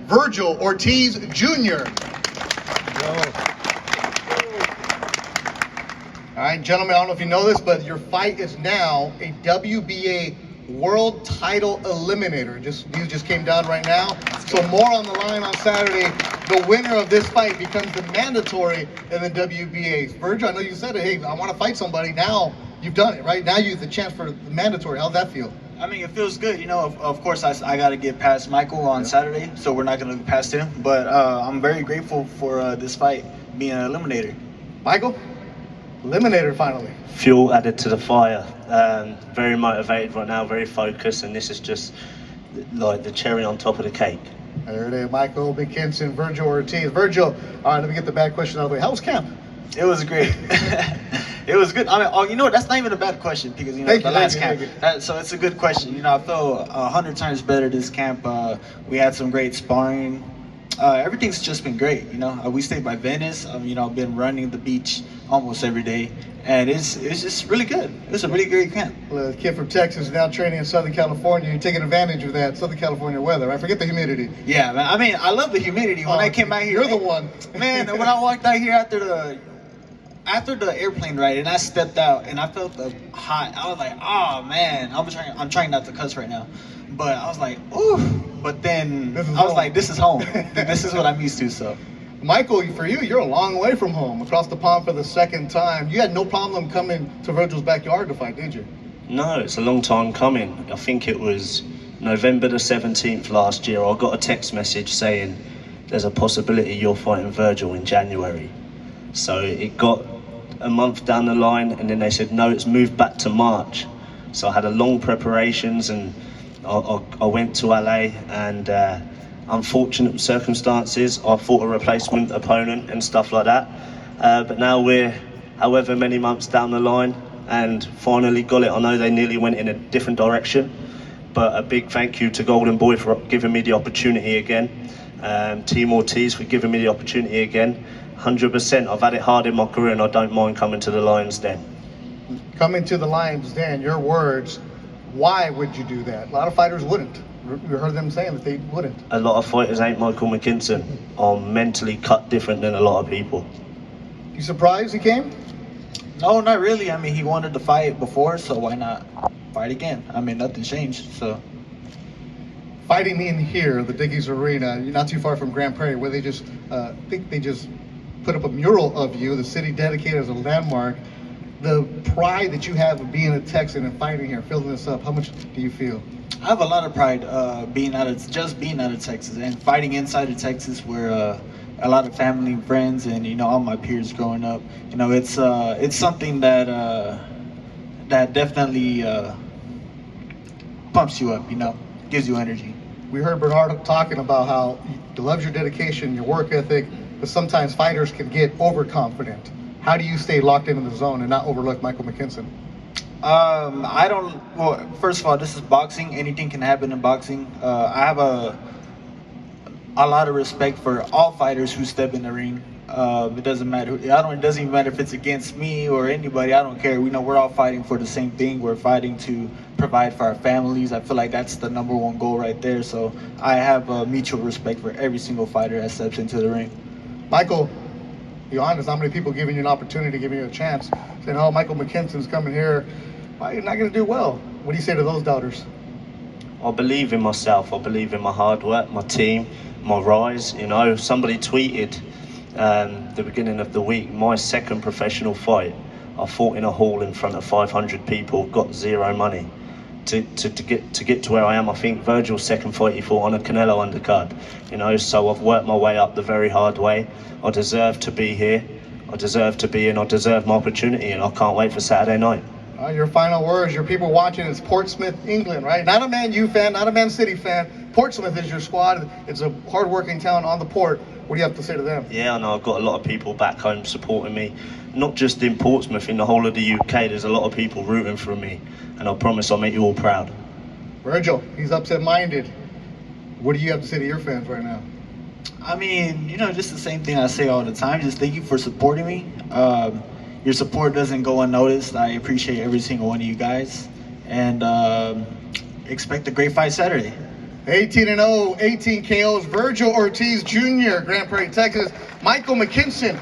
Vergil Ortiz Jr. All right, gentlemen, I don't know if you know this, but your fight is now a WBA World Title Eliminator. These just came down right now. So more on the line on Saturday. The winner of this fight becomes the mandatory in the WBA. Vergil, I know you said it. Hey, I want to fight somebody. Now you've done it, right? Now you have the chance for the mandatory. How's that feel? I mean, it feels good. You know, of course, I got to get past Michael on Saturday, so we're not going to look past him. But I'm very grateful for this fight being an eliminator. Michael? Eliminator finally. Fuel added to the fire. Very motivated right now, very focused, and this is just like the cherry on top of the cake. There it is, Michael McKinson, Vergil Ortiz. Vergil, all right, let me get the bad question out of the way. How was camp? It was great. It was good. I mean, you know what? That's not even a bad question because, you know, the last camp. So it's a good question. You know, I felt 100 times better this camp. We had some great sparring. Everything's just been great. You know, we stayed by Venice. You know, I've been running the beach almost every day, and it's just really good. It's a really great camp. Well, a kid from Texas now training in Southern California. You're taking advantage of that Southern California weather. I forget the humidity. Yeah, man. I mean, I love the humidity. When I came out here, you're the one. Man, when I walked out here after the airplane ride, and I stepped out and I felt the hot. I was like, oh man, I'm trying not to cuss right now, but I was like, ooh. But then I was like, this is home. This is what I'm used to. So, Michael, for you, you're a long way from home, across the pond for the second time. You had no problem coming to Vergil's backyard to fight, did you? No, it's a long time coming. I think it was November the 17th last year. I got a text message saying there's a possibility you're fighting Vergil in January. So it got a month down the line, and then they said no, it's moved back to March. So I had a long preparations, and I went to LA, and unfortunate circumstances, I fought a replacement opponent and stuff like that. But now we're however many months down the line and finally got it. I know they nearly went in a different direction, but a big thank you to Golden Boy for giving me the opportunity again. Team Ortiz for giving me the opportunity again. 100%, I've had it hard in my career, and I don't mind coming to the Lions Den. Coming to the Lions Den, your words, why would you do that? A lot of fighters wouldn't. You heard them saying that they wouldn't. A lot of fighters ain't Michael McKinson. I'm mentally cut different than a lot of people. You surprised he came? No, not really. I mean, he wanted to fight before, so why not fight again? I mean, nothing changed, so. Fighting in here, the Dickies Arena, you're not too far from Grand Prairie, where they just, think they just put up a mural of you, the city dedicated as a landmark. The pride that you have of being a Texan and fighting here, filling this up, how much do you feel? I have a lot of pride being out of Texas and fighting inside of Texas, where a lot of family and friends and, you know, all my peers growing up. You know, it's something that that definitely pumps you up. You know, gives you energy. We heard Bernard talking about how he loves your dedication, your work ethic, but sometimes fighters can get overconfident. How do you stay locked into the zone and not overlook Michael McKinson? I don't. Well, first of all, this is boxing. Anything can happen in boxing. I have a lot of respect for all fighters who step in the ring. It doesn't matter. It doesn't even matter if it's against me or anybody. I don't care. We know we're all fighting for the same thing. We're fighting to provide for our families. I feel like that's the #1 goal right there. So I have a mutual respect for every single fighter that steps into the ring. Michael, be honest, how many people giving you an opportunity, giving you a chance, saying, oh, Michael McKinson's coming here, why you're not going to do well? What do you say to those doubters? I believe in myself. I believe in my hard work, my team, my rise. You know, somebody tweeted the beginning of the week, my second professional fight, I fought in a hall in front of 500 people, got zero money. To get to where I am, I think Vergil's second fight he fought on a Canelo undercard. You know, so I've worked my way up the very hard way. I deserve to be here. I deserve to be in. I deserve my opportunity, and I can't wait for Saturday night. Your final words, your people watching, it's Portsmouth, England, right? Not a Man U fan, not a Man City fan. Portsmouth is your squad. It's a hard-working town on the port. What do you have to say to them? Yeah, I know I've got a lot of people back home supporting me. Not just in Portsmouth, in the whole of the UK, there's a lot of people rooting for me. And I promise I'll make you all proud. Vergil, he's upset-minded. What do you have to say to your fans right now? I mean, you know, just the same thing I say all the time. Just thank you for supporting me. Your support doesn't go unnoticed. I appreciate every single one of you guys. And expect a great fight Saturday. 18-0, 18 KOs. Vergil Ortiz Jr., Grand Prairie, Texas. Michael McKinson,